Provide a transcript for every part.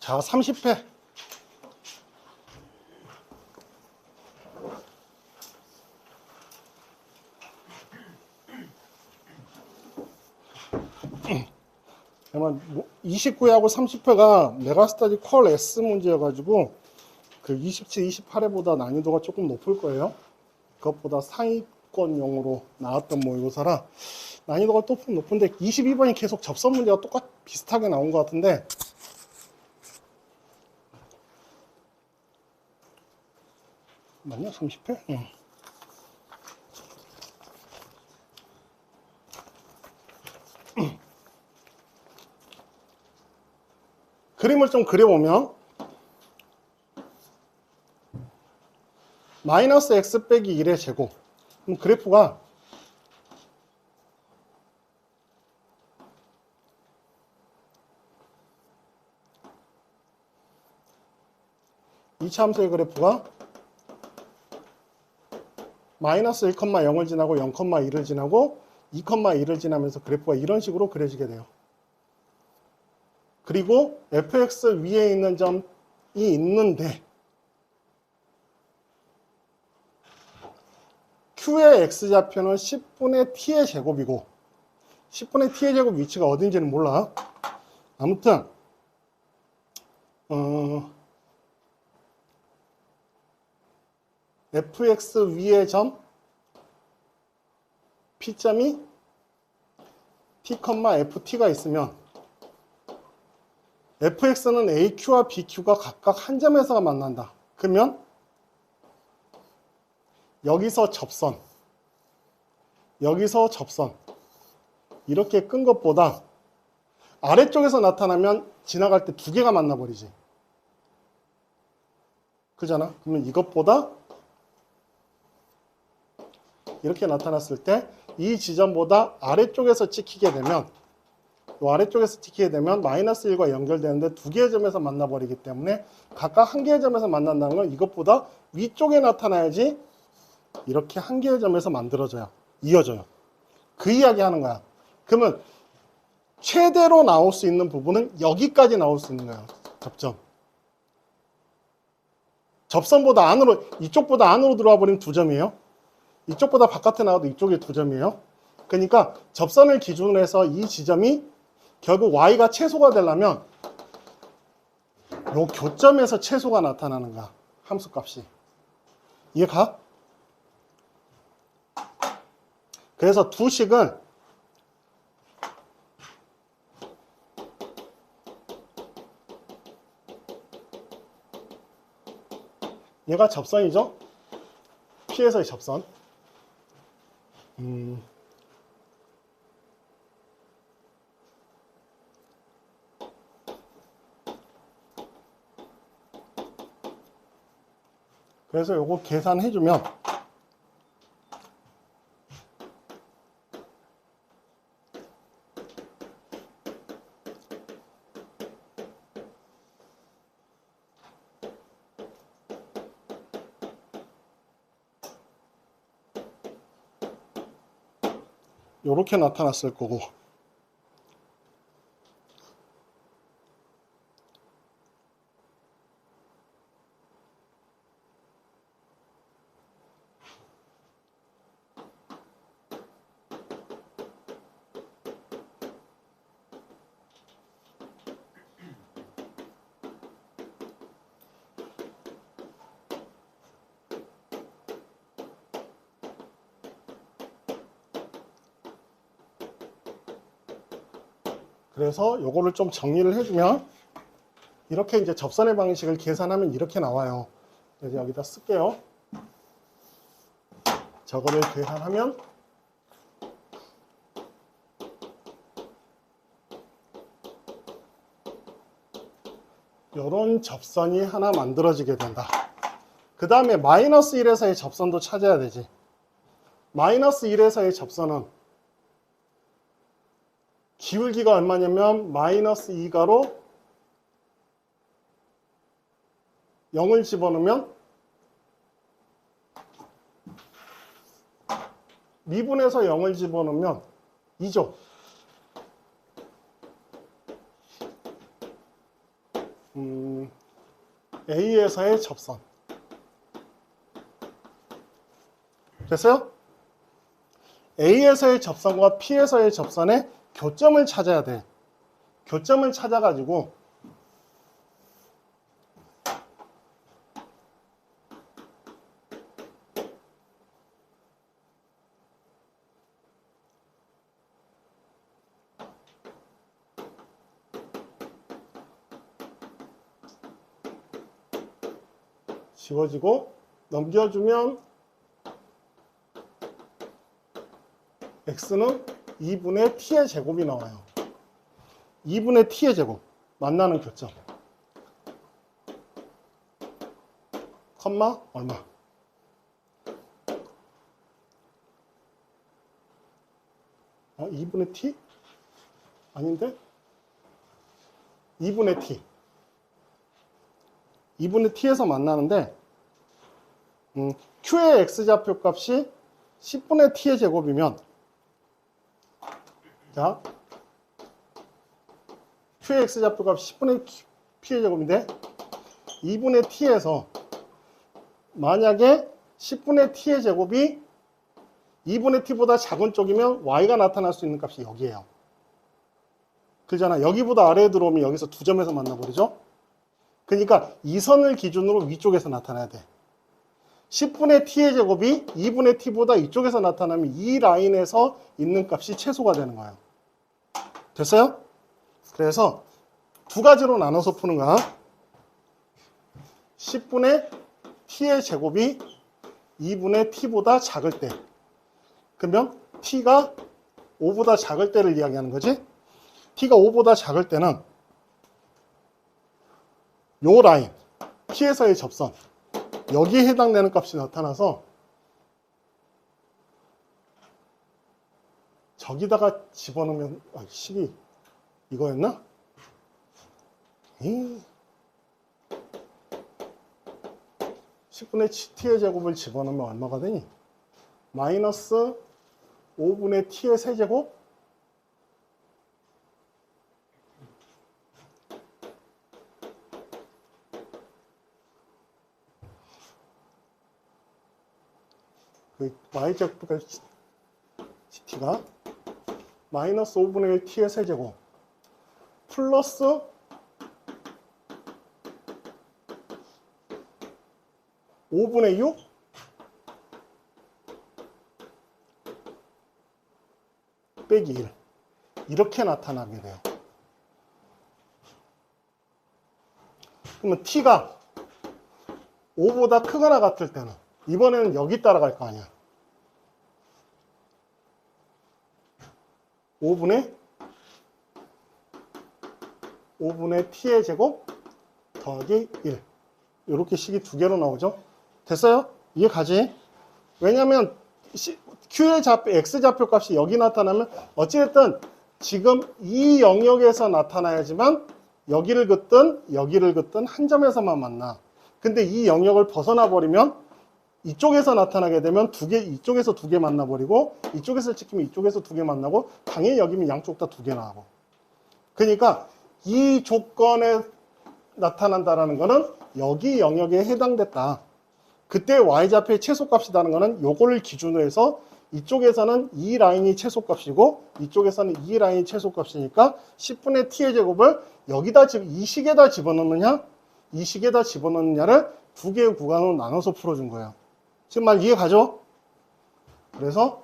자, 30회. 아마 29회하고 30회가 메가스터디 퀄 S 문제여가지고 그 27, 28회보다 난이도가 조금 높을 거예요. 그것보다 상위권용으로 나왔던 모의고사라 난이도가 또 높은데 22번이 계속 접선 문제가 비슷하게 나온 것 같은데 맞냐? 30회? 응. 그림을 좀 그려보면 마이너스 x 빼기 1의 제곱. 그럼 그래프가 이 참수의 그래프가 마이너스 1,0을 지나고 0,1을 지나고 2,1을 지나면서 그래프가 이런 식으로 그려지게 돼요. 그리고 fx 위에 있는 점이 있는데 q의 x좌표는 10분의 t의 제곱이고 10분의 t의 제곱 위치가 어딘지는 몰라. 아무튼 fx 위의 점 p점이 t, ft가 있으면 fx는 aq와 bq가 각각 한 점에서 만난다. 그러면 여기서 접선 이렇게 끈 것보다 아래쪽에서 나타나면 지나갈 때 두 개가 만나버리지. 그잖아? 그러면 이것보다 이렇게 나타났을 때 이 지점보다 아래쪽에서 찍히게 되면 마이너스 1과 연결되는데 두 개의 점에서 만나버리기 때문에 각각 한 개의 점에서 만난다는 건 이것보다 위쪽에 나타나야지 이렇게 한 개의 점에서 이어져요. 그 이야기 하는 거야. 그러면 최대로 나올 수 있는 부분은 여기까지 나올 수 있는 거야. 접선보다 안으로, 이쪽보다 안으로 들어와 버리면 두 점이에요. 이쪽보다 바깥에 나와도 이쪽에 두 점이에요. 그러니까 접선을 기준으로 해서 이 지점이 결국 y가 최소가 되려면 요 교점에서 최소가 나타나는 거야. 함수값이. 이해가? 그래서 두 식은 얘가 접선이죠? P에서의 접선. 그래서 요거 계산해주면 요렇게 나타났을 거고 그래서 요거를 좀 정리를 해주면 이렇게 이제 접선의 방식을 계산하면 이렇게 나와요. 그래서 여기다 쓸게요. 저거를 계산하면 이런 접선이 하나 만들어지게 된다. 그 다음에 마이너스 1에서의 접선도 찾아야 되지. 마이너스 1에서의 접선은 기울기가 얼마냐면 마이너스 2가로 0을 집어넣으면 미분에서 0을 집어넣으면 2죠. A에서의 접선. 됐어요? A에서의 접선과 P에서의 접선의 교점을 찾아야 돼. 교점을 찾아가지고 지워지고 넘겨주면 x는 2분의 t의 제곱이 나와요. 2분의 t의 제곱 만나는 교점 컴마 얼마 2분의 t? 아닌데? 2분의 t 2분의 t에서 만나는데 q의 x좌표 값이 10분의 t의 제곱이면 자 q의 x좌표 값이 10분의 p의 제곱인데 2분의 t에서 만약에 10분의 t의 제곱이 2분의 t보다 작은 쪽이면 y가 나타날 수 있는 값이 여기예요. 그잖아. 여기보다 아래에 들어오면 여기서 두 점에서 만나버리죠. 그러니까 이 선을 기준으로 위쪽에서 나타나야 돼. 10분의 t의 제곱이 2분의 t보다 이쪽에서 나타나면 이 라인에서 있는 값이 최소가 되는 거예요. 됐어요? 그래서 두 가지로 나눠서 푸는 거야. 10분의 t의 제곱이 2분의 t보다 작을 때. 그러면 t가 5보다 작을 때를 이야기하는 거지. t가 5보다 작을 때는 요 라인, t에서의 접선, 여기에 해당되는 값이 나타나서 저기다가 집어넣으면 12 이거였나? 10분의 t의 제곱을 집어넣으면 얼마가 되니? 마이너스 5분의 t의 세제곱? 그 y제곱가 t가 마이너스 5분의 1 t의 세제곱 플러스 (5분의 6) 빼기 1 이렇게 나타나게 돼요. 그러면 t가 5보다 크거나 같을 때는 이번에는 여기 따라갈 거 아니야. 5분의 t의 제곱 더하기 1 이렇게 식이 두 개로 나오죠. 됐어요? 이해 가지? 왜냐면 q의 x좌표 값이 여기 나타나면 어찌됐든 지금 이 영역에서 나타나야지만 여기를 긋든 한 점에서만 만나. 근데 이 영역을 벗어나 버리면 이쪽에서 나타나게 되면 이쪽에서 두 개 만나버리고 이쪽에서 찍히면 이쪽에서 두 개 만나고 당연히 여기면 양쪽 다 두 개 나오고. 그러니까 이 조건에 나타난다라는 거는 여기 영역에 해당됐다. 그때 y좌표의 최소값이라는 거는 요거를 기준으로 해서 이쪽에서는 이 라인이 최소값이고 이쪽에서는 이 라인이 최소값이니까 10분의 t의 제곱을 여기다 이 식에다 집어넣느냐 이 식에다 집어넣느냐를 두 개의 구간으로 나눠서 풀어준 거예요. 지금 말 이해 가죠? 그래서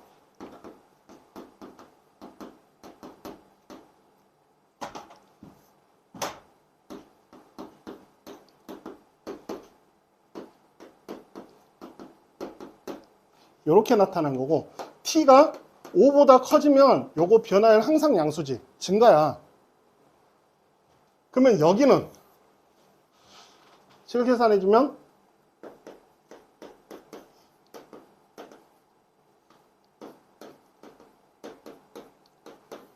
이렇게 나타난 거고 t가 5보다 커지면 요거 변화율 항상 양수지 증가야. 그러면 여기는 실계산해주면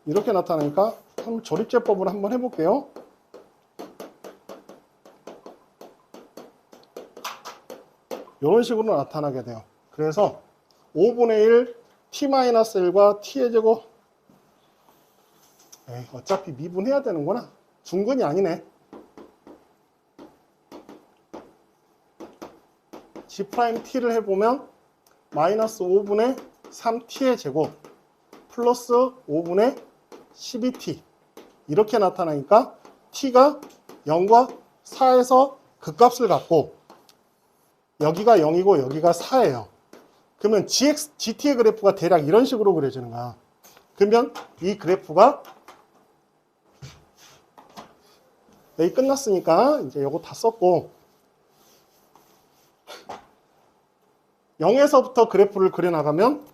이렇게 나타나니까 한번 조립제법을 한번 해볼게요. 이런 식으로 나타나게 돼요. 그래서 5분의 1 t-1과 t의 제곱 어차피 미분해야 되는구나. 중근이 아니네. G'T를 해보면 마이너스 5분의 3T의 제곱 플러스 5분의 12T 이렇게 나타나니까 T가 0과 4에서 극값을 갖고 여기가 0이고 여기가 4예요. 그러면 GT의 그래프가 대략 이런 식으로 그려지는 거야. 그러면 이 그래프가 여기 끝났으니까 이제 요거 다 썼고 0에서부터 그래프를 그려나가면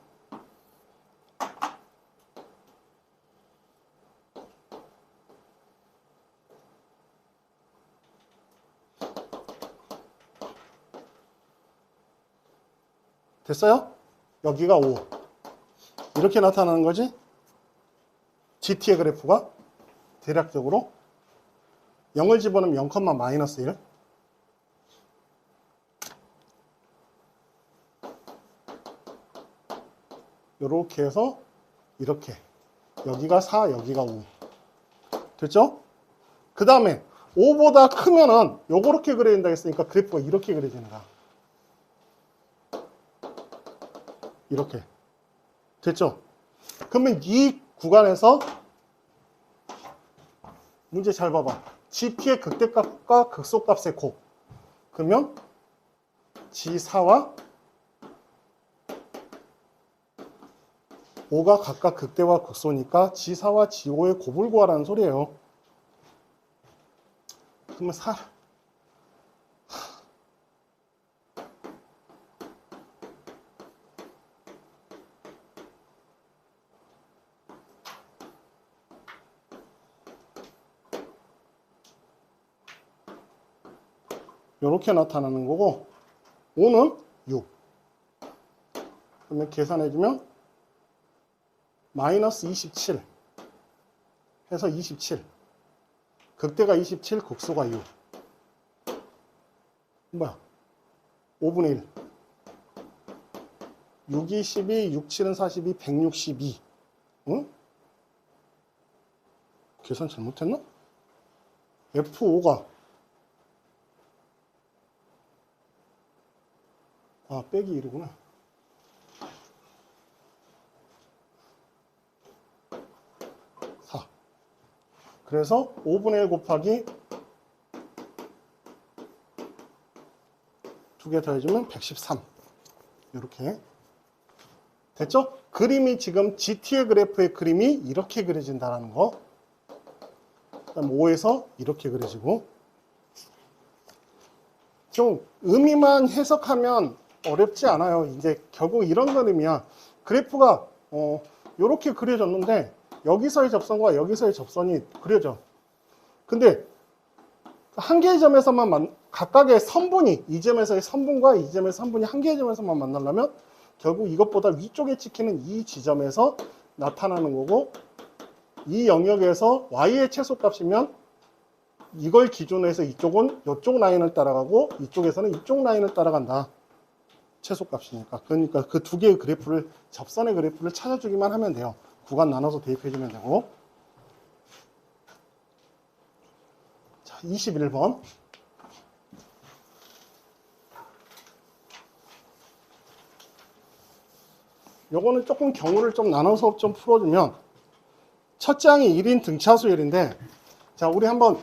됐어요? 여기가 5 이렇게 나타나는 거지. GT의 그래프가 대략적으로 0을 집어넣으면 0, 마이너스 1 이렇게 해서 이렇게 여기가 4 여기가 5 됐죠? 그 다음에 5보다 크면은 요렇게 그려야 된다 했으니까 그래프가 이렇게 그려지는 거야. 이렇게 됐죠? 그러면 이 구간에서 문제 잘 봐봐. GT의 극대값과 극소값의 곱. 그러면 G4와 5가 각각 극대와 극소니까 G4와 G5의 곱을 구하라는 소리예요. 그러면 4 이렇게 나타나는 거고 5는 6 그러면 계산해주면 마이너스 27 해서 27 극대가 27 극소가 6 뭐야 5분의 1 6이 12 6, 7은 42 162 응? 계산 잘못했나? F5가 빼기 1이구나. 그래서 5분의 1 곱하기 2개 더해주면 113 이렇게 됐죠? 그림이 지금 GT의 그래프의 그림이 이렇게 그려진다는 거. 그다음 5에서 이렇게 그려지고 좀 의미만 해석하면 어렵지 않아요. 이제 결국 이런 그림이야. 그래프가 이렇게 그려졌는데 여기서의 접선과 여기서의 접선이 그려져. 근데 한 개의 점에서만 각각의 선분이 이 점에서의 선분과 이 점의 선분이 한 개의 점에서만 만나려면 결국 이것보다 위쪽에 찍히는 이 지점에서 나타나는 거고 이 영역에서 y의 최소값이면 이걸 기준으로 해서 이쪽은 이쪽 라인을 따라가고 이쪽에서는 이쪽 라인을 따라간다. 최소값이니까. 그러니까 그 두 개의 그래프를 접선의 그래프를 찾아주기만 하면 돼요. 구간 나눠서 대입해주면 되고. 자, 21번. 요거는 조금 경우를 좀 나눠서 좀 풀어주면 첫째 항이 1인 등차수열인데 자, 우리 한번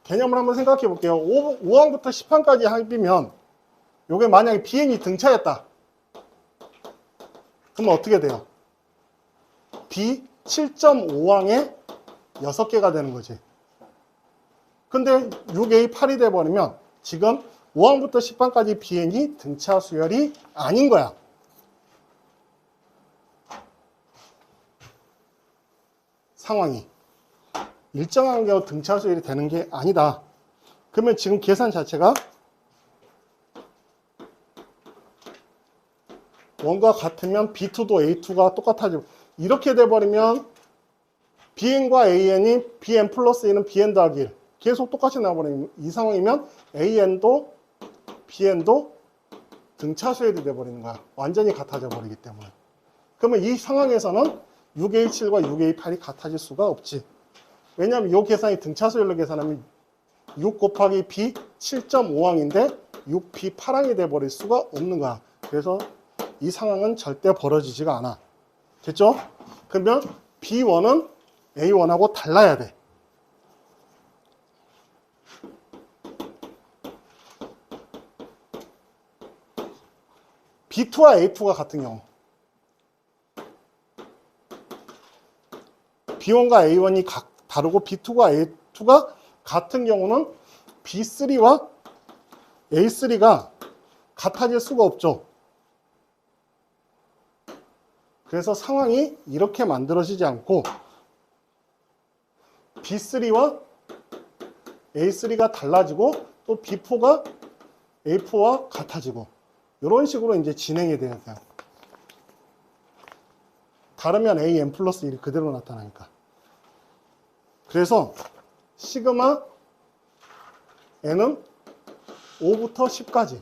개념을 한번 생각해 볼게요. 5항부터 10항까지 합이면 요게 만약에 비행이 등차였다. 그러면 어떻게 돼요? B 7.5항에 6개가 되는 거지. 근데 6A 8이 돼버리면 지금 5항부터 10항까지 비행이 등차 수열이 아닌 거야. 상황이. 일정한 경우 등차 수열이 되는 게 아니다. 그러면 지금 계산 자체가 원과 같으면 B2도 A2가 똑같아지고 이렇게 돼버리면 BN과 AN이 BN 플러스 1은 BN 더하기 1 계속 똑같이 나와버리면 이 상황이면 AN도 BN도 등차 수열이 돼버리는 거야. 완전히 같아져 버리기 때문에. 그러면 이 상황에서는 6A7과 6A8이 같아질 수가 없지. 왜냐하면 이 계산이 등차 수열로 계산하면 6 곱하기 B 7.5항인데 6P8항이 돼버릴 수가 없는 거야. 그래서 이 상황은 절대 벌어지지가 않아. 됐죠? 그러면 B1은 A1하고 달라야 돼. B2와 A2가 같은 경우, B1과 A1이 다르고 B2과 A2가 같은 경우는 B3와 A3가 같아질 수가 없죠. 그래서 상황이 이렇게 만들어지지 않고 B3와 A3가 달라지고 또 B4가 A4와 같아지고 이런 식으로 이제 진행이 돼야 돼요. 다르면 AN 플러스 1이 그대로 나타나니까. 그래서 시그마 N은 5부터 10까지.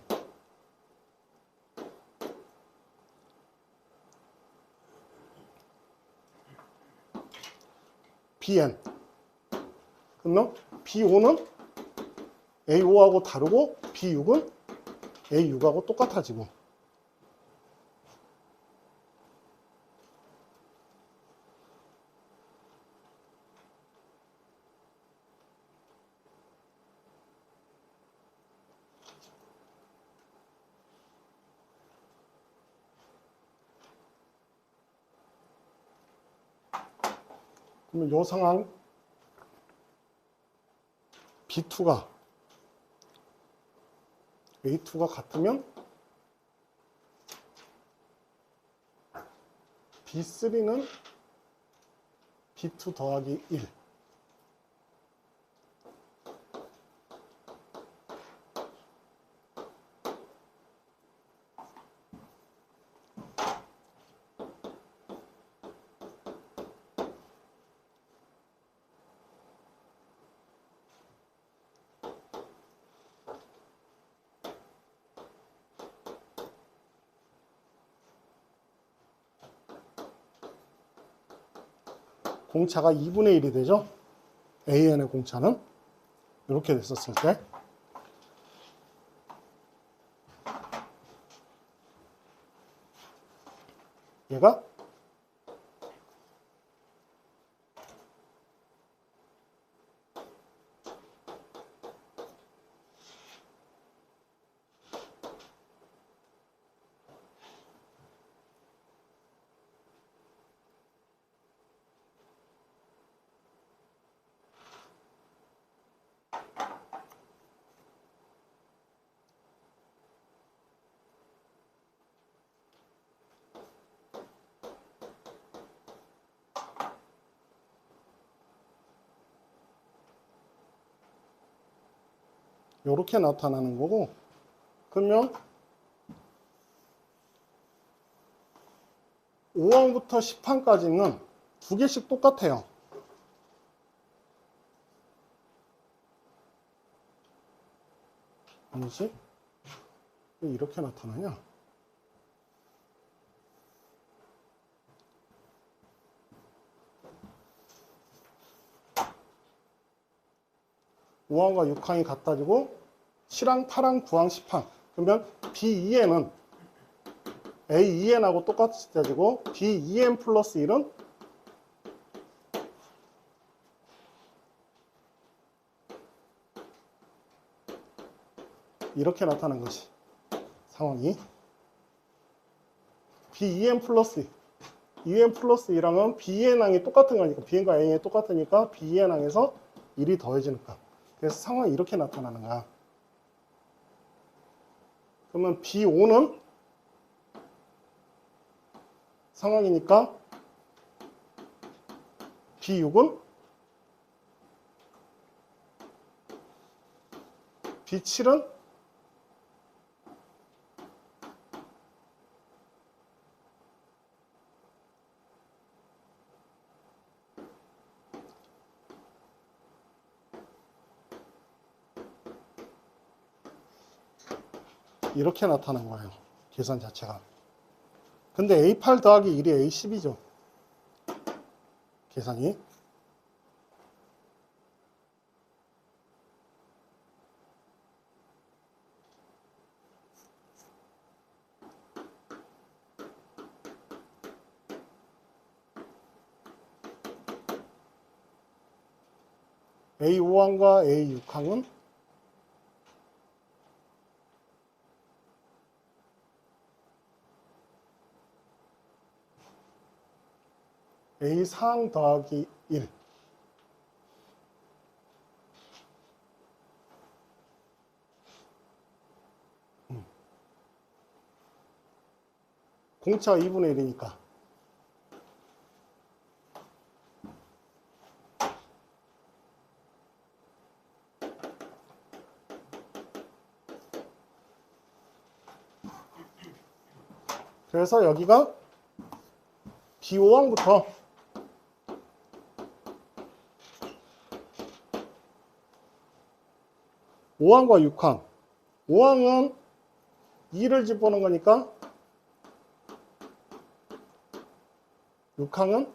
BN. 그러면 B5는 A5하고 다르고 B6은 A6하고 똑같아지고. 그러면 이 상황 B2가 A2가 같으면 B3는 B2 더하기 1. 공차가 2분의 1이 되죠. AN의 공차는 이렇게 됐었을 때 얘가 이렇게 나타나는 거고, 그러면 5항부터 10항까지는 두 개씩 똑같아요. 아니지? 왜 이렇게 나타나냐? (5항과) (6항이) 같아지고 7항, 8항, 9항, 10항. 그러면 B2N은 A2N하고 똑같이 따지고 B2N 플러스 1은 이렇게 나타나는 것이 상황이 B2N 플러스 2N 플러스 1항은 BN항이 똑같은 거니까 BN과 A이 똑같으니까 BN항에서 1이 더해지니까 그래서 상황이 이렇게 나타나는 거야. 그러면 B5는 상황이니까 B6은 B7은 이렇게 나타난 거예요. 계산 자체가. 근데 A8 더하기 1이 A10이죠. 계산이. A5항과 A6항은 A4항 더하기 1. 공차가 2분의 1이니까. 그래서 여기가 B5항부터 (5항과) (6항) 5항은 2를 집어넣은 거니까 6항은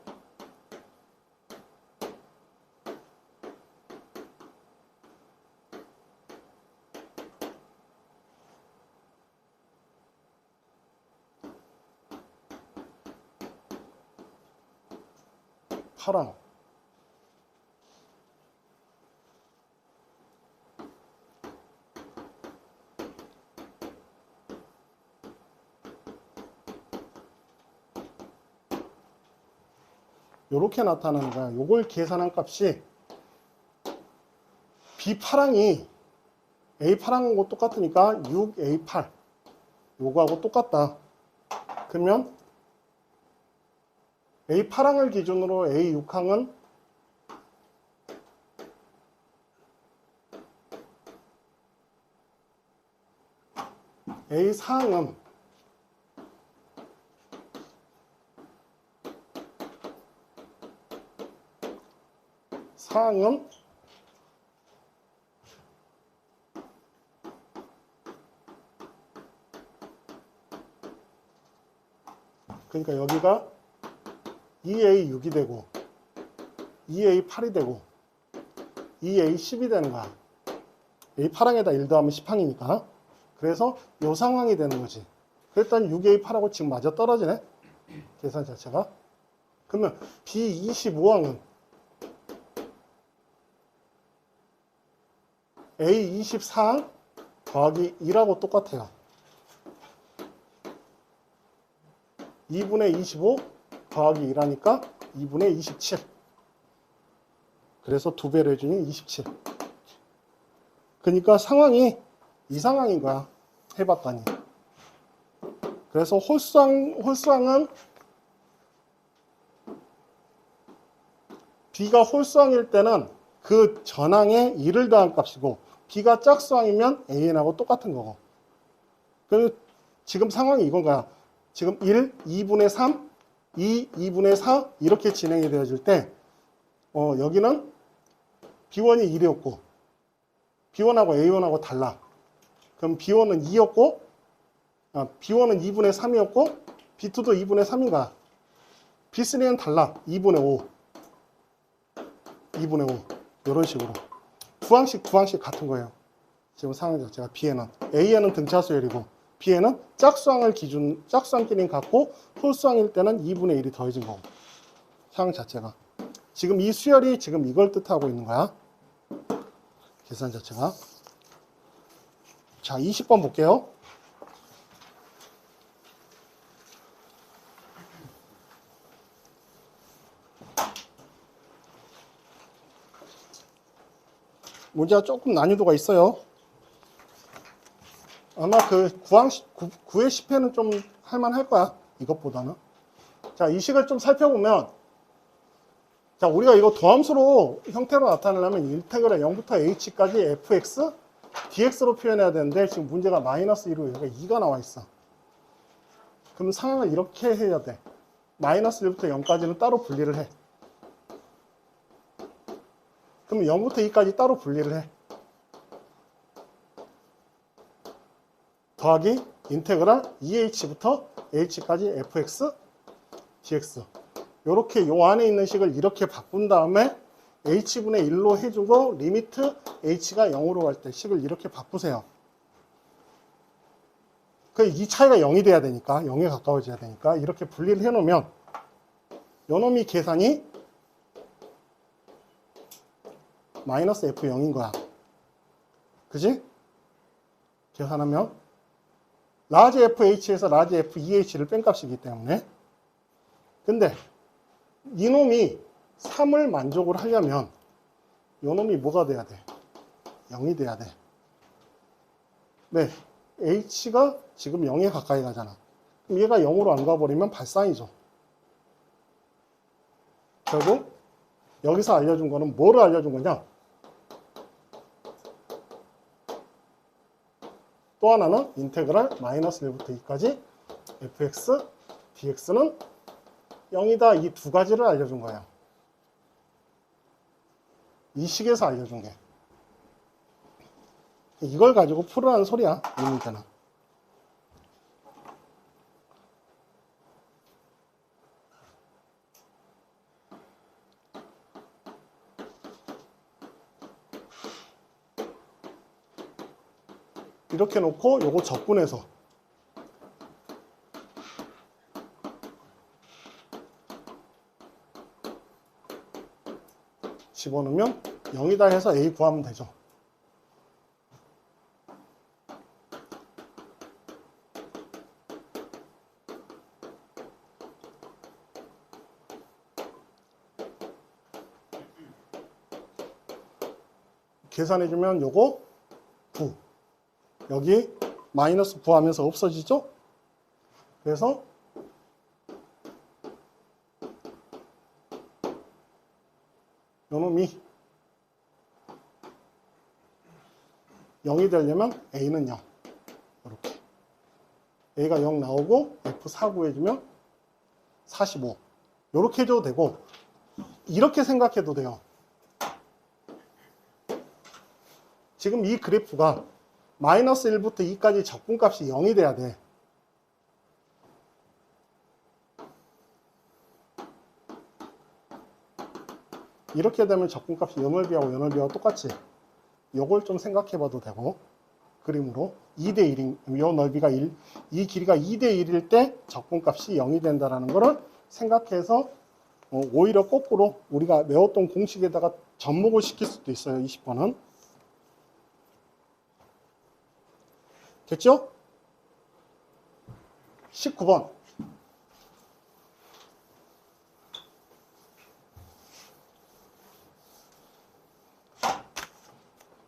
8항. 요렇게 나타나는 거야. 요걸 계산한 값이 B8항이 A8항하고 똑같으니까 6A8 요거하고 똑같다. 그러면 A8항을 기준으로 A6항은 A4항은 사항은 그러니까 여기가 2A6이 되고 2A8이 되고 2A10이 되는 거야. A8항에다 1 더하면 10항이니까. 그래서 요 상황이 되는 거지. 그랬더니 6A8하고 지금 맞아 떨어지네. 계산 자체가. 그러면 B25항은 A24항 더하기 2하고 똑같아요. 2분의 25 더하기 1하니까 2분의 27. 그래서 2배를 해주니 27. 그러니까 상황이 이 상황인 거야. 해봤더니. 그래서 홀수항은 B가 홀수항일 때는 그 전항에 1을 더한 값이고 B가 짝수항이면 AN하고 똑같은 거고. 그리고 지금 상황이 이건 거야. 지금 1, 2분의 3, 2, 2분의 4 이렇게 진행이 되어질 때 여기는 B1이 1이었고 B1하고 A1하고 달라. 그럼 B1은 2였고 B1은 2분의 3이었고 B2도 2분의 3인가. B3는 달라. 2분의 5. 2분의 5. 이런 식으로. 두 항씩 같은 거예요. 지금 상황 자체가 B에는. A에는 등차수열이고 B에는 짝수항끼리는 같고 홀수항일 때는 2분의 1이 더해진 거고. 상황 자체가. 지금 이 수열이 지금 이걸 뜻하고 있는 거야. 계산 자체가. 자, 20번 볼게요. 문제가 조금 난이도가 있어요. 아마 그 9의 10회는 좀 할만할 거야. 이것보다는. 자, 이 식을 좀 살펴보면, 자, 우리가 이거 도함수로 형태로 나타내려면 인테그랄 0부터 h까지 fx, dx로 표현해야 되는데, 지금 문제가 마이너스 1로 여기가 2가 나와 있어. 그럼 상황을 이렇게 해야 돼. 마이너스 1부터 0까지는 따로 분리를 해. 그럼 0부터 2까지 따로 분리를 해. 더하기 인테그랄 2h부터 h까지 fx, dx. 이렇게 요 안에 있는 식을 이렇게 바꾼 다음에 h분의 1로 해주고 리미트 h가 0으로 갈 때 식을 이렇게 바꾸세요. 이 차이가 0이 돼야 되니까 0에 가까워져야 되니까 이렇게 분리를 해놓으면 요놈이 계산이 마이너스 F0인 거야. 그지? 계산하면 라지 FH에서 라지 FEH를 뺀 값이기 때문에. 근데 이놈이 3을 만족을 하려면 요놈이 뭐가 돼야 돼? 0이 돼야 돼. 네, H가 지금 0에 가까이 가잖아. 그럼 얘가 0으로 안 가버리면 발산이죠. 결국 여기서 알려준 거는 뭐를 알려준 거냐? 또 하나는 인테그랄 마이너스 1부터 2까지 fx, dx는 0이다. 이 두 가지를 알려준 거예요. 이 식에서 알려준 게. 이걸 가지고 풀으라는 소리야, 이 문제는. 이렇게 놓고 요거 적분해서 집어넣으면 0이다 해서 A 구하면 되죠. 계산해주면 요거 9. 여기 마이너스 9 하면서 없어지죠? 그래서 요놈이 0이 되려면 A는 0. 이렇게. A가 0 나오고 F4 구해주면 45. 이렇게 해줘도 되고, 이렇게 생각해도 돼요. 지금 이 그래프가 마이너스 1부터 2까지 적분값이 0이 돼야 돼. 이렇게 되면 적분값이 연월비하고 연월비하고 똑같지. 요걸 좀 생각해 봐도 되고, 그림으로 2대 1인, 요 넓이가 1, 이 길이가 2대 1일 때 적분값이 0이 된다는 거를 생각해서 오히려 거꾸로 우리가 외웠던 공식에다가 접목을 시킬 수도 있어요. 20번은. 됐죠? 19번.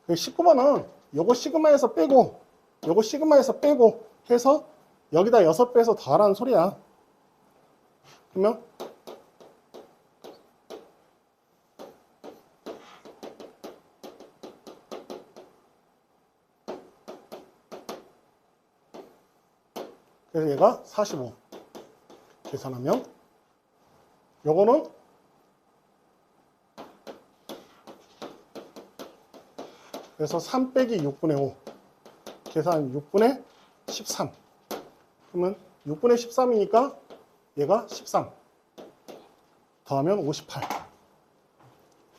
19번은 요거 시그마에서 빼고, 요거 시그마에서 빼고 해서 여기다 6 빼서 더하라는 소리야. 그러면 그래서 얘가 45. 계산하면 요거는 그래서 3 빼기 6분의 5. 계산 6분의 13. 그러면 6분의 13이니까 얘가 13. 더하면 58.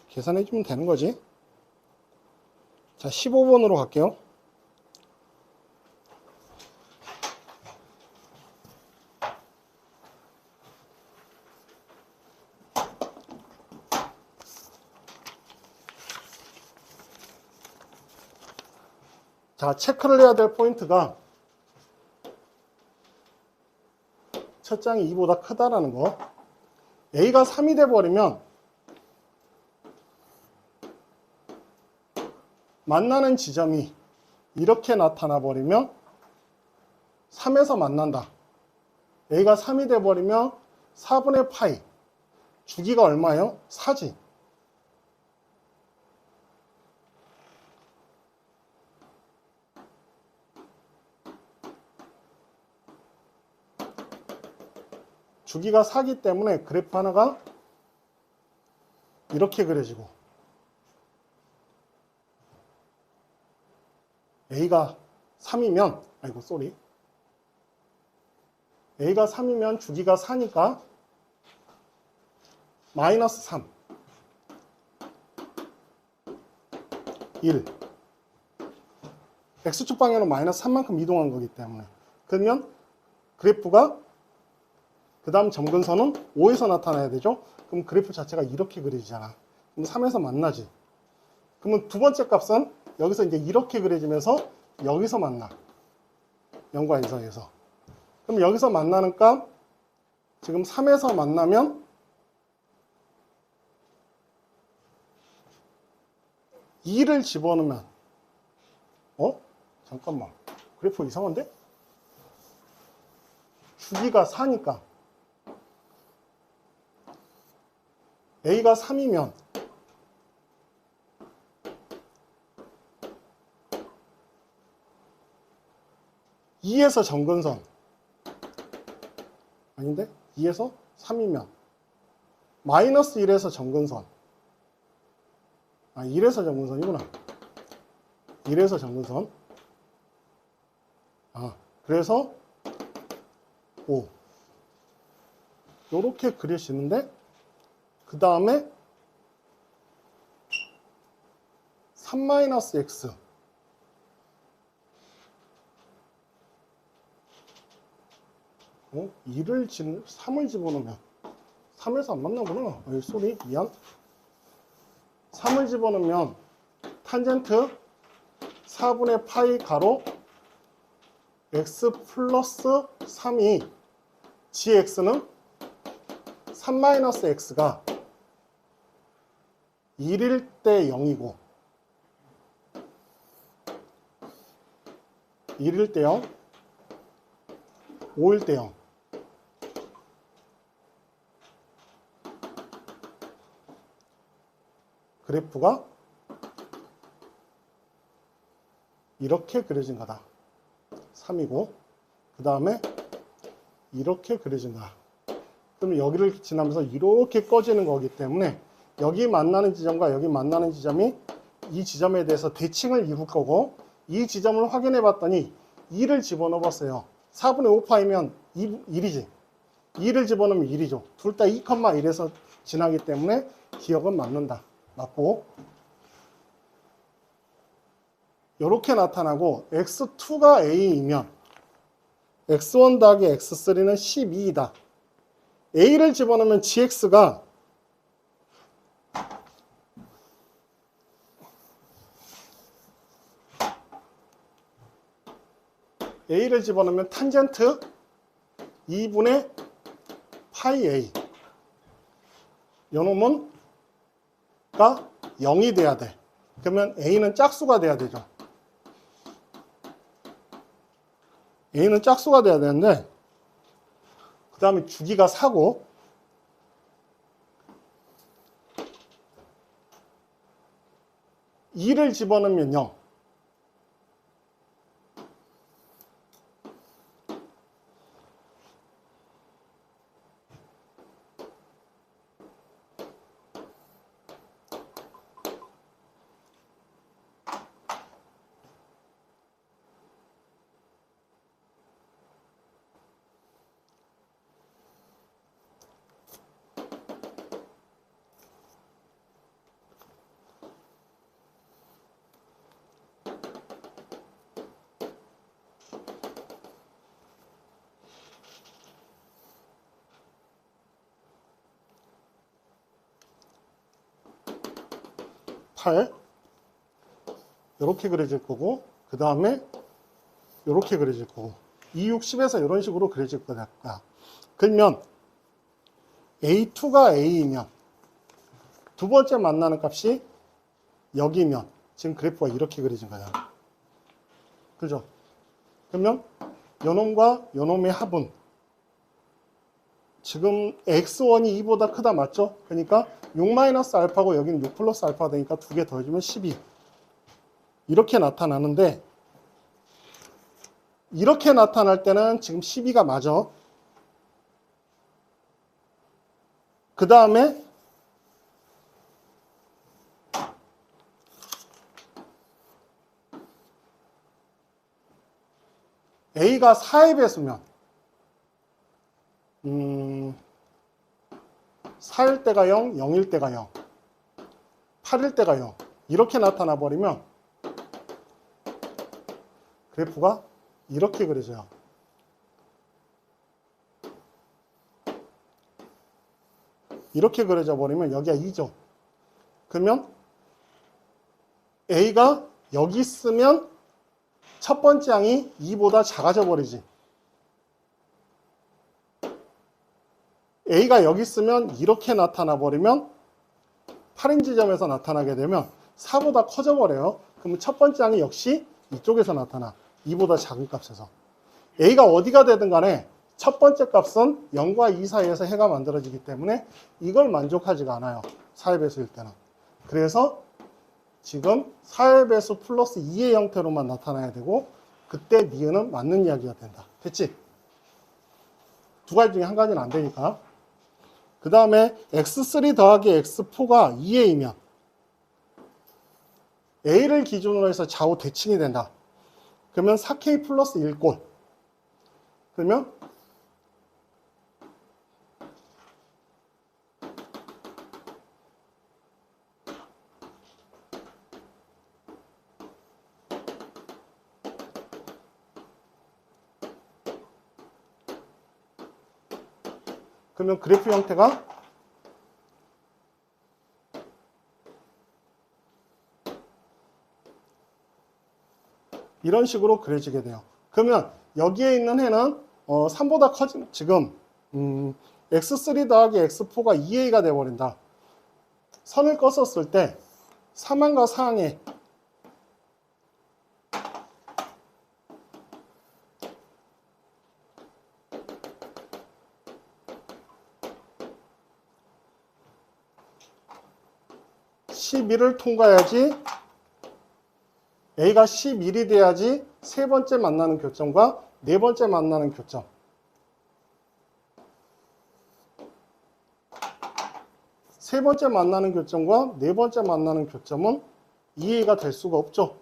계산해주면 되는 거지. 자, 15번으로 갈게요. 자, 체크를 해야 될 포인트가 첫 장이 2보다 크다라는 거. A가 3이 돼버리면 만나는 지점이 이렇게 나타나 버리면 3에서 만난다. A가 3이 돼버리면 4분의 파이. 주기가 얼마예요? 4지. 주기가 4기 때문에 그래프 하나가 이렇게 그려지고, A가 3이면, 아이고 쏘리, A가 3이면 주기가 4니까 마이너스 3, 1. X축 방향으로 마이너스 3만큼 이동한 거기 때문에. 그러면 그래프가 그 다음 점근선은 5에서 나타나야 되죠. 그럼 그래프 자체가 이렇게 그려지잖아. 그럼 3에서 만나지. 그러면 두 번째 값은 여기서 이제 이렇게 그려지면서 여기서 만나. 0과 n 사이에서. 그럼 여기서 만나는 값, 지금 3에서 만나면 2를 집어넣으면, 잠깐만. 그래프 이상한데? 주기가 4니까 A가 3이면 2에서 점근선 아닌데? 2에서 3이면 마이너스 1에서 점근선 1에서 점근선이구나. 1에서 점근선 그래서 5 요렇게 그려지는데 그 다음에 3-x 3을 집어넣으면 3에서 안 만나구나. 소리 미안. 3을 집어넣으면 탄젠트 4분의 파이 가로 x 플러스 3이 gx는 3-x가 1일 때 0이고 1일 때 0, 5일 때 0. 그래프가 이렇게 그려진 거다. 3이고 그 다음에 이렇게 그려진 거야. 그럼 여기를 지나면서 이렇게 꺼지는 거기 때문에 여기 만나는 지점과 여기 만나는 지점이 이 지점에 대해서 대칭을 이룰 거고 이 지점을 확인해 봤더니 2를 집어넣어 봤어요. 4분의 5파이면 1이지. 2를 집어넣으면 1이죠. 둘 다 2,1에서 지나기 때문에 기억은 맞는다. 맞고 이렇게 나타나고 x2가 a이면 x1 더하기 x3는 12이다. a를 집어넣으면 gx가 a를 집어넣으면 탄젠트 2분의 파이 a 요놈은 가 0이 돼야 돼. 그러면 a는 짝수가 돼야 되죠. a는 짝수가 돼야 되는데 그 다음에 주기가 4고 (2를) 집어넣으면 0. 이렇게 그려질 거고 그 다음에 이렇게 그려질 거고 2, 6, 10에서 이런 식으로 그려질 거다. 그러면 A2가 A이면 두 번째 만나는 값이 여기면 지금 그래프가 이렇게 그려진 거야. 그죠? 그러면 요놈과 요놈의 합은 지금 x1이 2보다 크다 맞죠? 그러니까 6-알파고 여기는 6 플러스 알파가 되니까 두 개 더해주면 12 이렇게 나타나는데 이렇게 나타날 때는 지금 12가 맞아. 그 다음에 A가 4의 배수면 4일 때가 0, 0일 때가 0, 8일 때가 0 이렇게 나타나 버리면 그래프가 이렇게 그려져요. 이렇게 그려져 버리면 여기가 2죠. 그러면 A가 여기 있으면 첫 번째 항이 2보다 작아져 버리지. A가 여기 있으면 이렇게 나타나 버리면 8인 지점에서 나타나게 되면 4보다 커져 버려요. 그러면 첫 번째 항이 역시 이쪽에서 나타나. 2보다 작은 값에서. A가 어디가 되든 간에 첫 번째 값은 0과 2 사이에서 해가 만들어지기 때문에 이걸 만족하지가 않아요. 4의 배수일 때는. 그래서 지금 4의 배수 플러스 2의 형태로만 나타나야 되고 그때 니은은 맞는 이야기가 된다. 됐지? 두 가지 중에 한 가지는 안 되니까. 그 다음에 x3 더하기 x4가 2a이면 a를 기준으로 해서 좌우 대칭이 된다. 그러면 4k 플러스 1꼴. 그러면 그래프 형태가 이런 식으로 그려지게 돼요. 그러면 여기에 있는 해는 3보다 커진 지금 x3 더하기 x4가 2a가 돼버린다. 선을 껐었을 때 3항과 4항에 (11을) 통과해야지 A가 11이 돼야지 세 번째 만나는 교점과 네 번째 만나는 교점. 세 번째 만나는 교점과 네 번째 만나는 교점은 2A가 될 수가 없죠.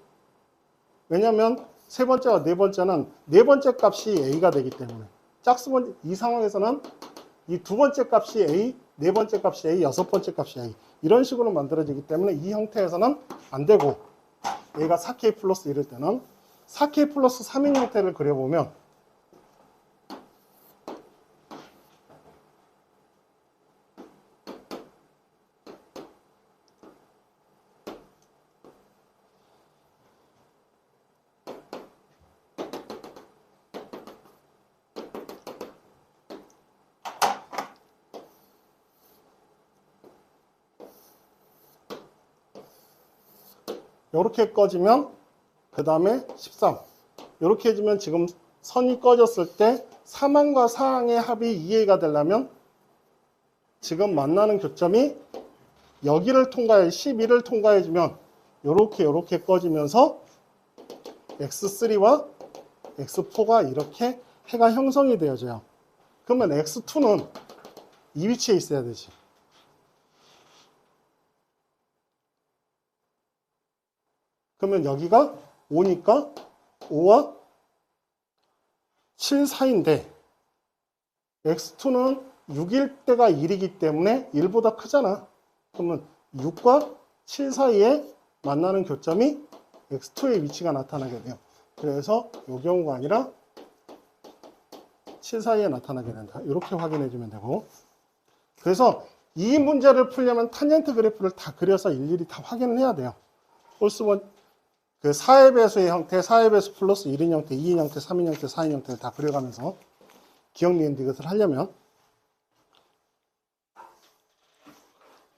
왜냐하면 세 번째와 네 번째는 네 번째 값이 A가 되기 때문에 짝수번 이 상황에서는 이 두 번째 값이 A, 네 번째 값이 A, 여섯 번째 값이 A 이런 식으로 만들어지기 때문에 이 형태에서는 안 되고 A가 4K 플러스 이럴 때는 4K 플러스 3인 형태를 그려보면 이렇게 꺼지면 그 다음에 13 이렇게 해주면 지금 선이 꺼졌을 때 3항과 4항의 합이 2A가 되려면 지금 만나는 교점이 여기를 통과해 11을 통과해주면 이렇게 꺼지면서 X3와 X4가 이렇게 해가 형성이 되어져요. 그러면 X2는 이 위치에 있어야 되지. 그러면 여기가 5니까 5와 7 사이인데 x2는 6일 때가 1이기 때문에 1보다 크잖아. 그러면 6과 7 사이에 만나는 교점이 x2의 위치가 나타나게 돼요. 그래서 이 경우가 아니라 7 사이에 나타나게 된다. 이렇게 확인해 주면 되고. 그래서 이 문제를 풀려면 탄젠트 그래프를 다 그려서 일일이 다 확인을 해야 돼요. 홀수원 그 4의 배수의 형태, 4의 배수 플러스 1인 형태, 2인 형태, 3인 형태, 4인 형태를 다 그려가면서 기억, 니은, 디귿을 하려면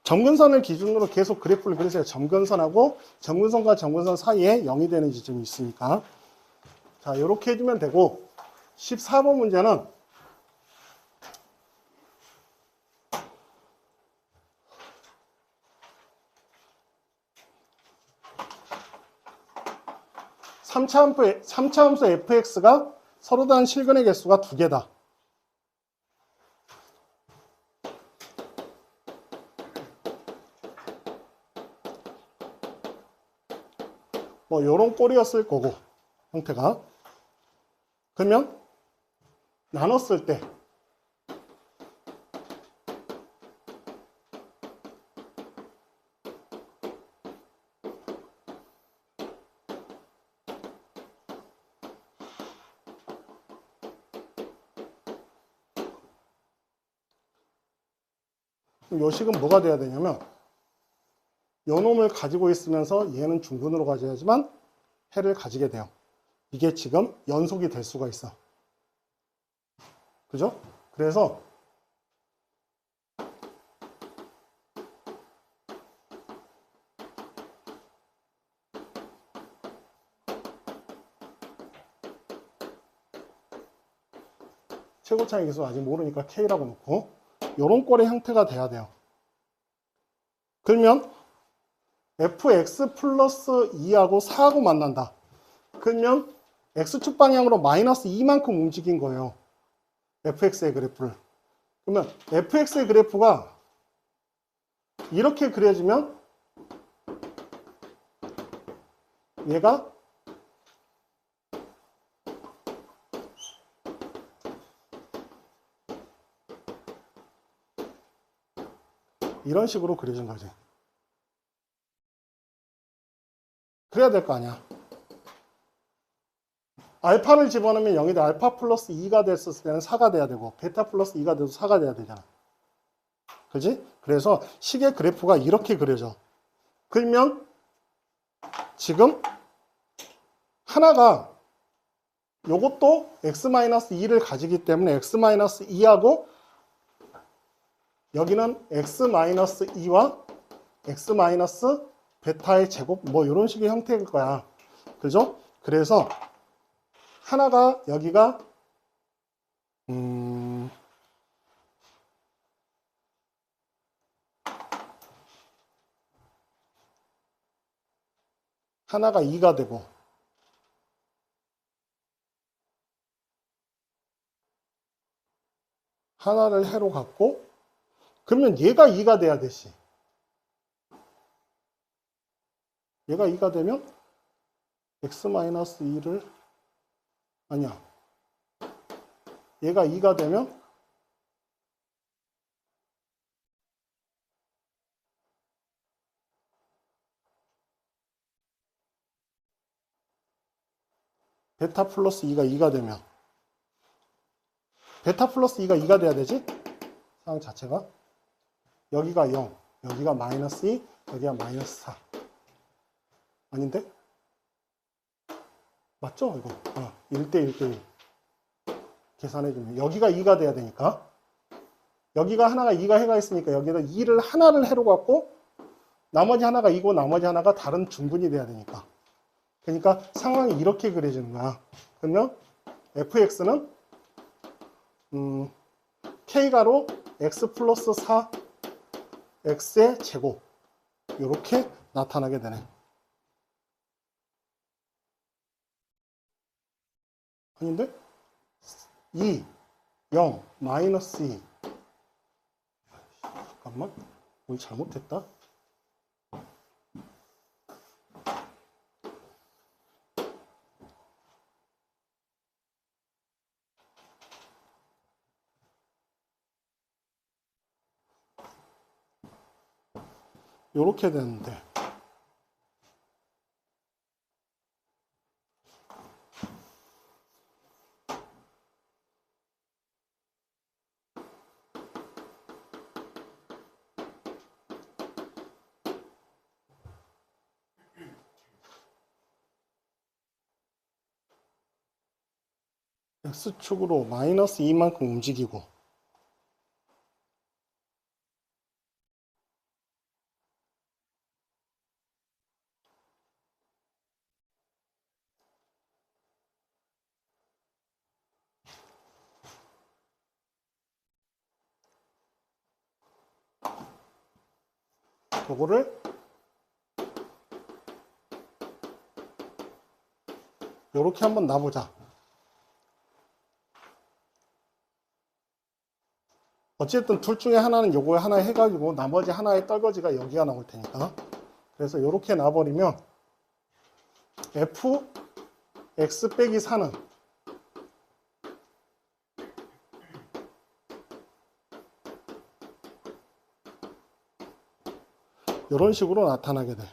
점근선을 기준으로 계속 그래프를 그리세요. 점근선하고 점근선과 점근선 사이에 0이 되는 지점이 있으니까. 자, 이렇게 해주면 되고 14번 문제는 삼차함수 fx가 서로 다른 실근의 개수가 2개다. 뭐 요런 꼴이었을 거고 형태가. 그러면 나눴을 때 요 식은 뭐가 돼야 되냐면 요 놈을 가지고 있으면서 얘는 중근으로 가져야지만 해를 가지게 돼요. 이게 지금 연속이 될 수가 있어. 그죠? 그래서 최고 차이 계수 아직 모르니까 K라고 놓고 요런 꼴의 형태가 돼야 돼요. 그러면 fx 플러스 2하고 4하고 만난다. 그러면 x축 방향으로 마이너스 2만큼 움직인 거예요. fx의 그래프를. 그러면 fx의 그래프가 이렇게 그려지면 얘가 이런 식으로 그려진 거지. 그래야 될 거 아니야. 알파를 집어넣으면 0이 돼. 알파 플러스 2가 됐을 때는 4가 돼야 되고 베타 플러스 2가 돼도 4가 돼야 되잖아. 그지? 그래서 식의 그래프가 이렇게 그려져. 그러면 지금 하나가 요것도 x-2를 가지기 때문에 x-2하고 여기는 x-2와 x-베타의 제곱 뭐 이런 식의 형태일 거야. 그죠? 그래서 하나가 여기가 하나가 2가 되고 하나를 해로 갖고 그러면 얘가 2가 돼야 되지. 얘가 2가 되면 x-2를 아니야. 얘가 2가 되면 베타 플러스 2가 2가 되면 베타 플러스 2가 2가 돼야 되지? 상황 자체가 여기가 0, 여기가 마이너스 2, 여기가 마이너스 4 아닌데? 맞죠? 이거 1대 1대 1 계산해주면 여기가 2가 돼야 되니까 여기가 하나가 2가 해가 있으니까 여기다 2를 하나를 해로 갖고 나머지 하나가 2고 나머지 하나가 다른 중분이 돼야 되니까 그러니까 상황이 이렇게 그려지는 거야. 그러면 fx는 k가로 x 플러스 4 x의 제곱 이렇게 나타나게 되네. 아닌데? 2, 0, 마이너스 2 잠깐만 뭘 잘못했다. 요렇게 되는데 x축으로 마이너스 2만큼 움직이고 요거를 요렇게 한번 놔보자. 어쨌든 둘 중에 하나는 요거 하나 해가지고 나머지 하나의 떨거지가 여기가 나올 테니까 그래서 요렇게 놔버리면 f x 빼기 4는 이런 식으로 나타나게 돼.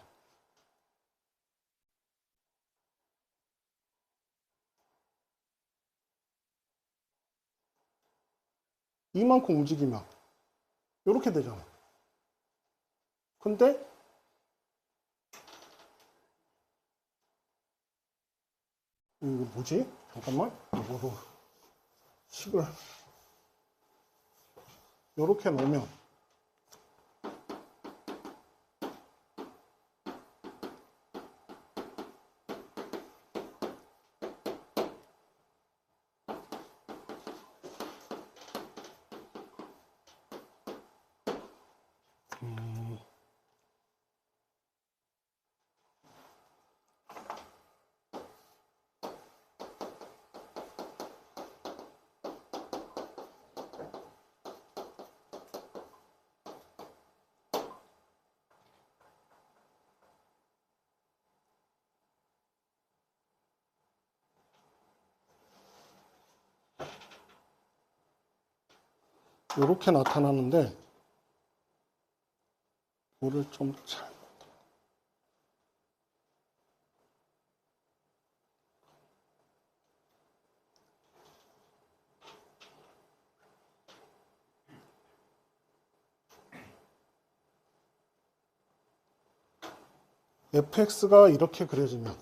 이만큼 움직이면 이렇게 되잖아. 근데 이거 뭐지? 잠깐만. 이거 식을 이렇게 놓으면 이렇게 나타나는데 물을 좀 잘. fx가 이렇게 그려지면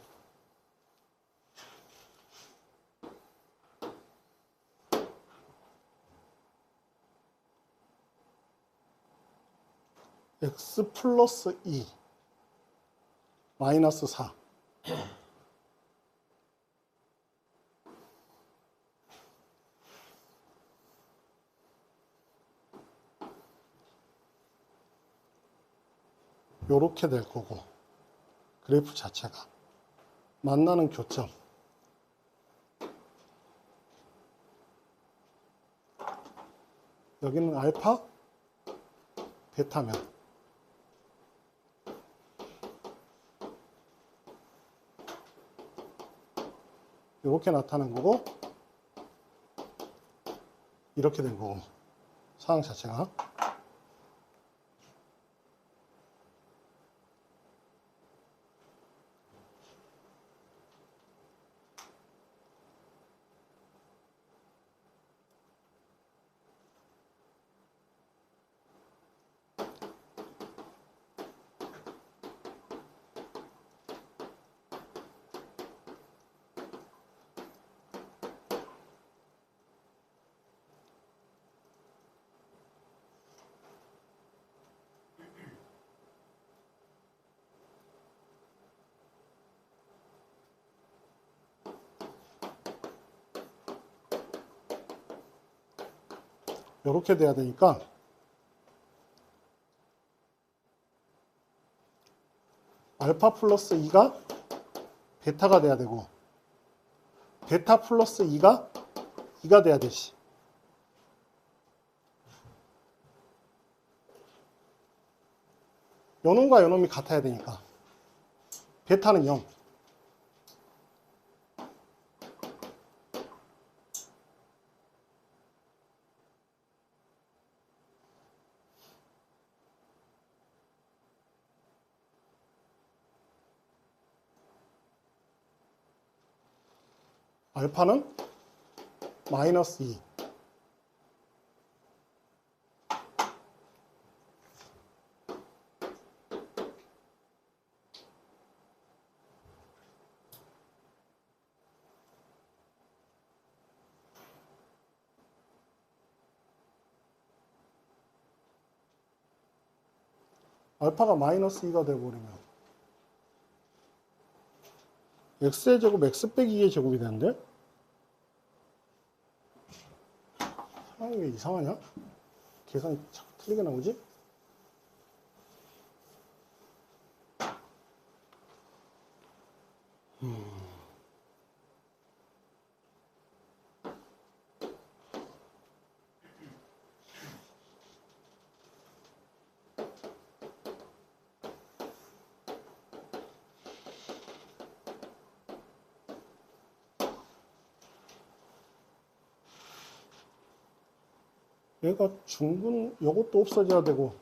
x 플러스 2 마이너스 4 요렇게 될 거고, 그래프 자체가 만나는 교점 여기는 알파 베타면 이렇게 나타난 거고, 이렇게 된 거고, 상황 자체가. 이렇게 돼야 되니까 알파 플러스 2가 베타가 돼야 되고, 베타 플러스 2가 2가 돼야 되지. 요놈과 요놈이 같아야 되니까. 베타는 0. 알파는 마이너스 2. 알파가 마이너스 2가 되어버리면 x의 제곱 x 빼기 2의 제곱이 되는데? 상황이 왜 이상하냐? 계산이 자꾸 틀리게 나오지? 얘가 중분, 요것도 없어져야 되고,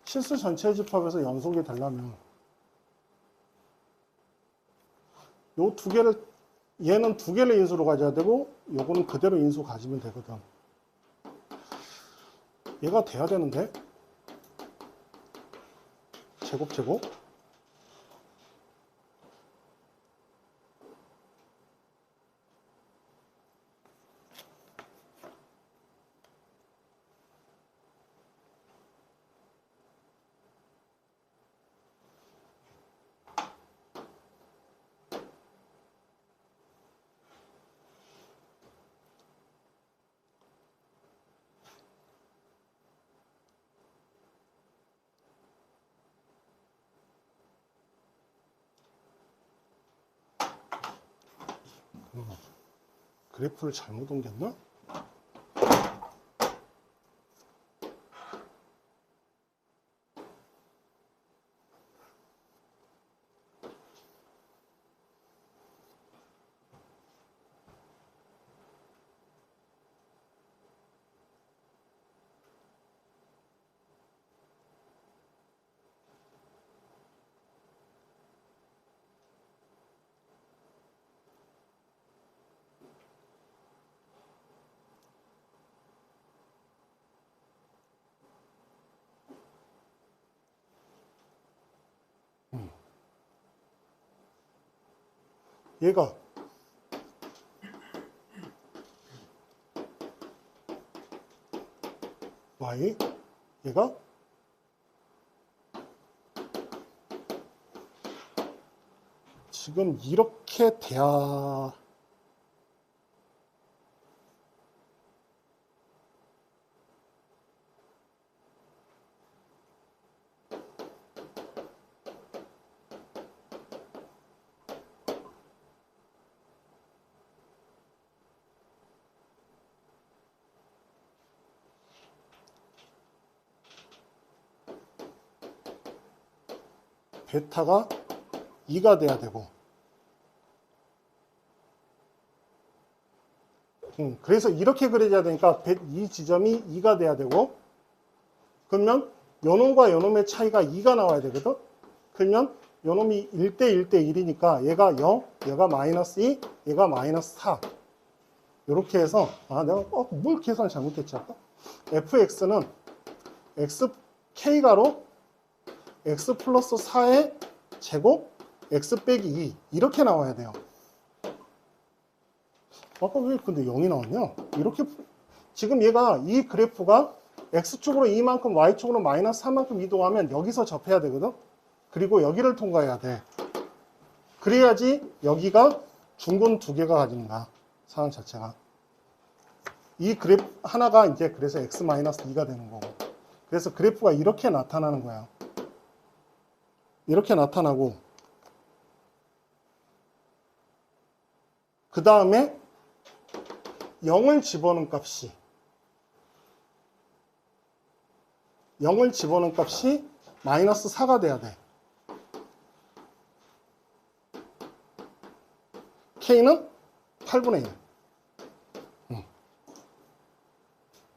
실수 전체 집합에서 연속이 되려면 요 두 개를, 얘는 두 개를 인수로 가져야 되고, 요거는 그대로 인수 가지면 되거든. 얘가 돼야 되는데, 제곱. 그래프를 잘못 옮겼나? 얘가 y, 얘가 지금 이렇게 돼야 베타가 2가 돼야 되고, 그래서 이렇게 그려져야 되니까 이 지점이 2가 돼야 되고, 그러면 요놈과 요놈의 차이가 2가 나와야 되거든. 그러면 요놈이 1대 1대 1이니까 얘가 0, 얘가 마이너스 2, 얘가 마이너스 4. 이렇게 해서 내가 뭘 계산 잘못했지 아까? fx는 k가로 x 플러스 4의 제곱 x 빼기 2 이렇게 나와야 돼요. 아까 왜 근데 0이 나왔냐? 이렇게 지금 얘가 이 그래프가 x축으로 2만큼 y축으로 마이너스 3만큼 이동하면 여기서 접해야 되거든. 그리고 여기를 통과해야 돼. 그래야지 여기가 중근 두 개가 가지는 거야. 상황 자체가. 이 그래프 하나가 이제 그래서 x-2가 되는 거고. 그래서 그래프가 이렇게 나타나는 거야. 이렇게 나타나고, 그 다음에 0을 집어넣은 값이 마이너스 4가 돼야 돼. K는 8분의 1.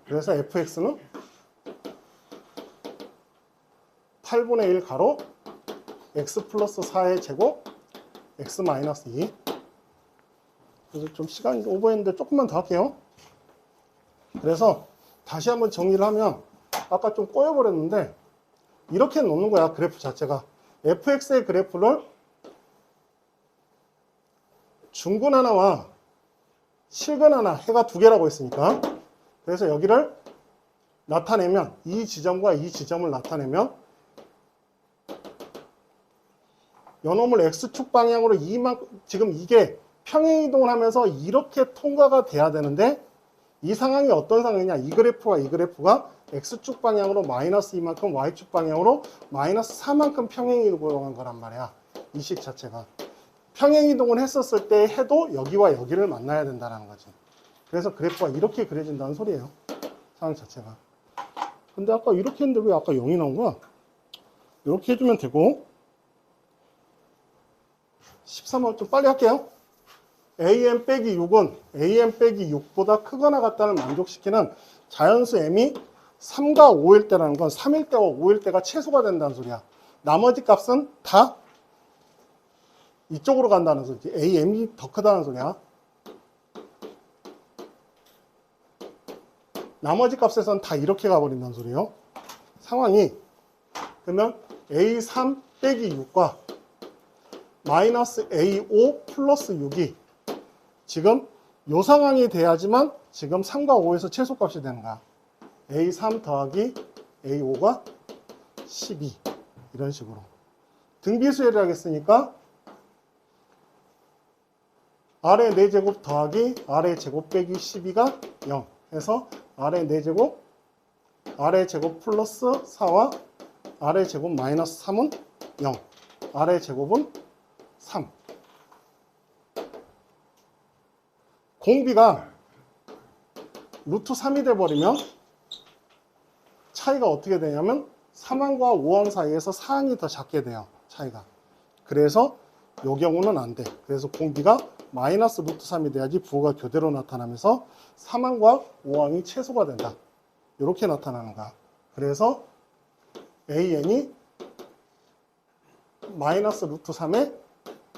그래서 fx는 8분의 1 가로 x 플러스 4의 제곱 x 마이너스 2. 그래서 좀 시간이 오버했는데 조금만 더 할게요. 그래서 다시 한번 정리를 하면 아까 좀 꼬여버렸는데 이렇게 놓는 거야. 그래프 자체가. fx의 그래프를 중근 하나와 실근 하나 해가 두 개라고 했으니까, 그래서 여기를 나타내면 이 지점과 이 지점을 나타내면 요놈을 x축 방향으로 지금 이게 평행이동을 하면서 이렇게 통과가 돼야 되는데, 이 상황이 어떤 상황이냐? 이 그래프와 이 그래프가 x축 방향으로 마이너스 2만큼 y축 방향으로 마이너스 4만큼 평행이동한 거란 말이야. 이 식 자체가. 평행이동을 했었을 때 해도 여기와 여기를 만나야 된다는 거지. 그래서 그래프가 이렇게 그려진다는 소리예요. 상황 자체가. 근데 아까 이렇게 했는데 왜 아까 0이 나온 거야? 이렇게 해주면 되고, 13번 좀 빨리 할게요. am 빼기 6은 am 빼기 6보다 크거나 같다는 만족시키는 자연수 m이 3과 5일 때라는 건 3일 때와 5일 때가 최소가 된다는 소리야. 나머지 값은 다 이쪽으로 간다는 소리지. am이 더 크다는 소리야. 나머지 값에서는 다 이렇게 가버린다는 소리예요. 상황이. 그러면 a3 빼기 6과 마이너스 a5 플러스 6이 지금 요 상황이 돼야지만 지금 3과 5에서 최소값이 되는 거야. a3 더하기 a5가 12 이런 식으로 등비수열을 하겠으니까 아래 4제곱 더하기 아래 제곱 빼기 12가 0 해서 아래 4제곱 아래 제곱 플러스 4와 아래 제곱 마이너스 3은 0 아래 제곱은 3. 공비가 루트 3이 돼버리면 차이가 어떻게 되냐면 3항과 5항 사이에서 4항이 더 작게 돼요. 차이가. 그래서 이 경우는 안 돼. 그래서 공비가 마이너스 루트 3이 돼야지 부호가 교대로 나타나면서 3항과 5항이 최소가 된다. 이렇게 나타나는 거야. 그래서 AN이 마이너스 루트 3에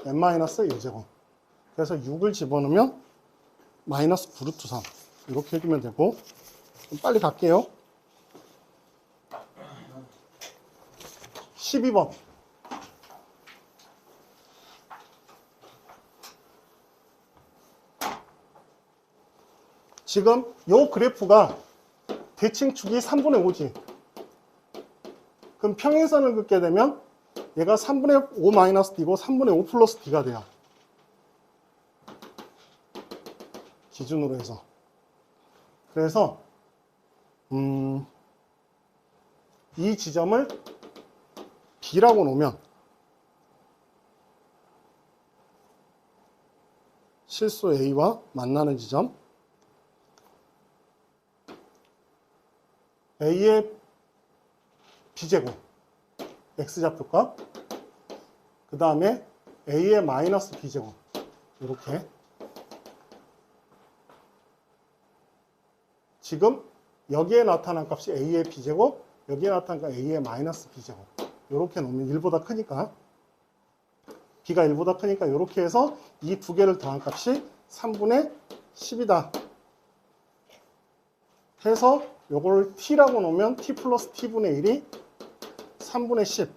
n 마이너스 1제곱. 그래서 6을 집어넣으면 마이너스 9루트 3. 이렇게 해주면 되고. 빨리 갈게요. 12번. 지금 이 그래프가 대칭축이 3분의 5지. 그럼 평행선을 긋게 되면 얘가 3분의 5 마이너스 D고 3분의 5 플러스 D가 돼요. 기준으로 해서. 그래서 이 지점을 B라고 놓으면 실수 A와 만나는 지점, A의 B제곱, X좌표값, 그 다음에 A의 마이너스 B제곱, 이렇게. 지금 여기에 나타난 값이 A의 B제곱, 여기에 나타난 값이 A의 마이너스 B제곱. 이렇게 놓으면 1보다 크니까, B가 1보다 크니까 이렇게 해서 이 두 개를 더한 값이 3분의 10이다. 해서 요걸 T라고 놓으면 T 플러스 T분의 1이 3분의 10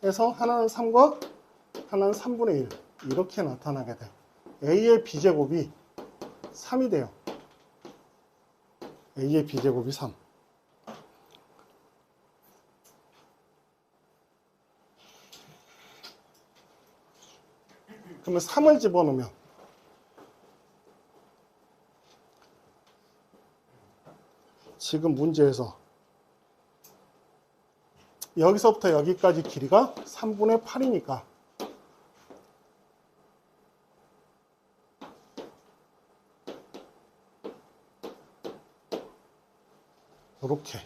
해서 하나는 3과 하나는 3분의 1 이렇게 나타나게 돼. A의 B제곱이 3이 돼요. A의 B제곱이 3. 그러면 3을 집어넣으면 지금 문제에서 여기서부터 여기까지 길이가 3분의 8이니까 이렇게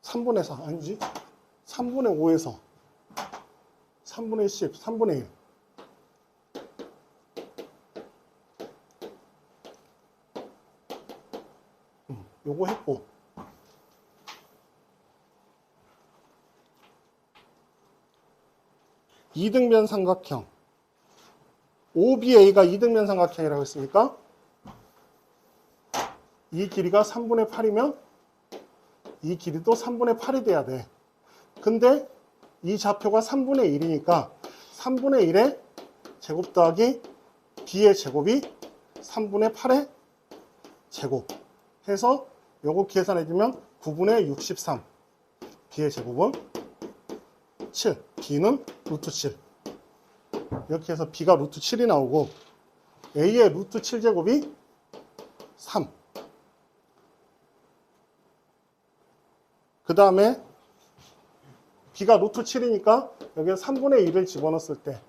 3분의 4 아니지? 3분의 5에서 3분의 10, 3분의 1 요거 했고 이등변 삼각형 OBA가 이등변 삼각형이라고 했으니까 이 길이가 3분의 8이면 이 길이도 3분의 8이 돼야 돼. 근데 이 좌표가 3분의 1이니까 3분의 1의 제곱 더하기 B의 제곱이 3분의 8의 제곱 해서 요거 계산해주면 9분의 63 B의 제곱은 7 B는 루트 7 이렇게 해서 B가 루트 7이 나오고 A의 루트 7제곱이 3 그 다음에 B가 루트 7이니까 여기에 3분의 1을 집어넣었을 때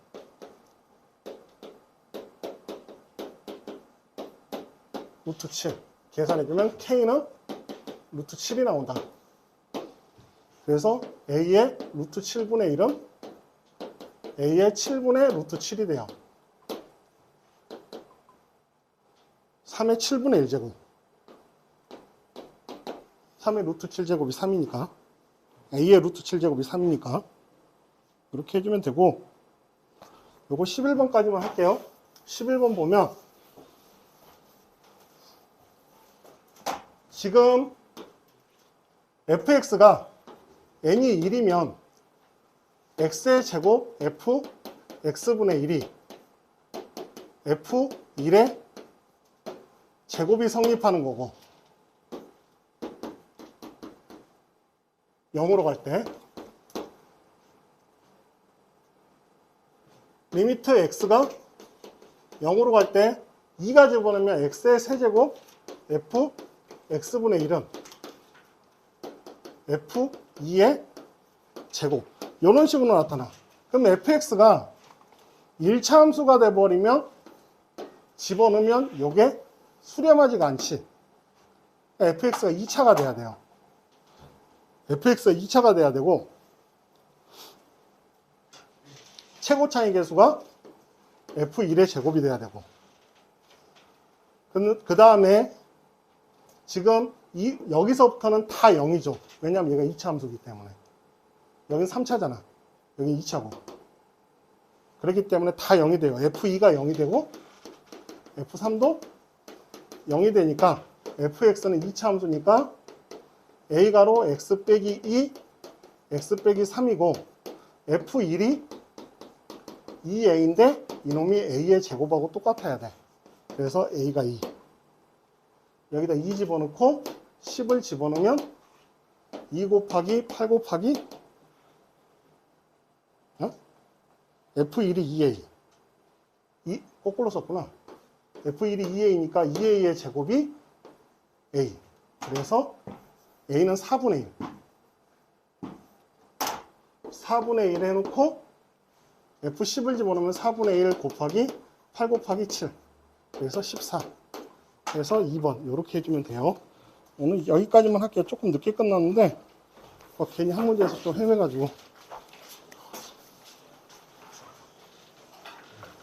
루트 7 계산해주면 K는 루트 7이 나온다. 그래서 A의 루트 7분의 1은 A의 7분의 루트 7이 돼요. 3의 7분의 1제곱 3의 루트 7제곱이 3이니까 A의 루트 7제곱이 3이니까 이렇게 해주면 되고 요거 11번까지만 할게요. 11번 보면 지금 fx가 n이 1이면 x의 제곱 f x분의 1이 f1의 제곱이 성립하는 거고 0으로 갈 때 리미트 x가 0으로 갈 때 2가 집어넣으면 x의 세제곱 f x분의 1은 f2의 제곱 이런 식으로 나타나. 그럼 fx가 1차 함수가 돼버리면 집어넣으면 요게 수렴하지가 않지. fx가 2차가 돼야 돼요. fx가 2차가 돼야 되고 최고차의 계수가 f1의 제곱이 돼야 되고 그 다음에 지금 여기서부터는 다 0이죠. 왜냐하면 얘가 2차 함수이기 때문에. 여긴 3차잖아. 여긴 2차고. 그렇기 때문에 다 0이 돼요. f2가 0이 되고 f3도 0이 되니까 fx는 2차 함수니까 a가로 x 빼기 2, x 빼기 3이고 f1이 2a인데 이놈이 a의 제곱하고 똑같아야 돼. 그래서 a가 2. 여기다 2 집어넣고 10을 집어넣으면 2 곱하기 8 곱하기 F1이 2A. 거꾸로 썼구나. F1이 2A니까 2A의 제곱이 A. 그래서 A는 4분의 1. 4분의 1 해놓고 F10을 집어넣으면 4분의 1 곱하기 8 곱하기 7. 그래서 14. 그래서 2번 이렇게 해주면 돼요. 오늘 여기까지만 할게요. 조금 늦게 끝났는데 괜히 한 문제에서 좀 헤매가지고